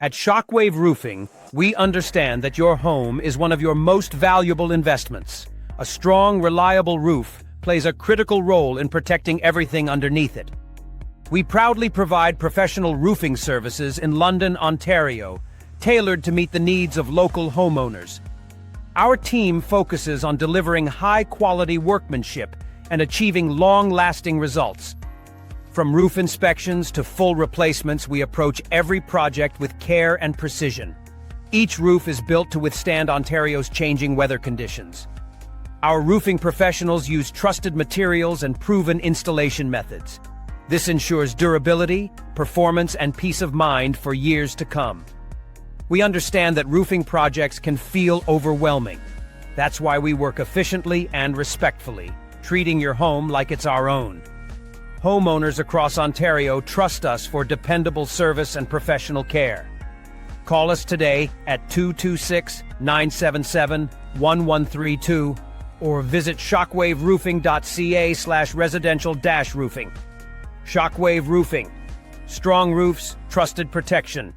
At Shockwave Roofing, we understand that your home is one of your most valuable investments. A strong, reliable roof plays a critical role in protecting everything underneath it. We proudly provide professional roofing services in London, Ontario, tailored to meet the needs of local homeowners. Our team focuses on delivering high-quality workmanship and achieving long-lasting results. From roof inspections to full replacements, we approach every project with care and precision. Each roof is built to withstand Ontario's changing weather conditions. Our roofing professionals use trusted materials and proven installation methods. This ensures durability, performance, and peace of mind for years to come. We understand that roofing projects can feel overwhelming. That's why we work efficiently and respectfully, treating your home like it's our own. Homeowners across Ontario trust us for dependable service and professional care. Call us today at 226-977-1132 or visit shockwaveroofing.ca/residential-roofing. Shockwave Roofing. Strong roofs, trusted protection.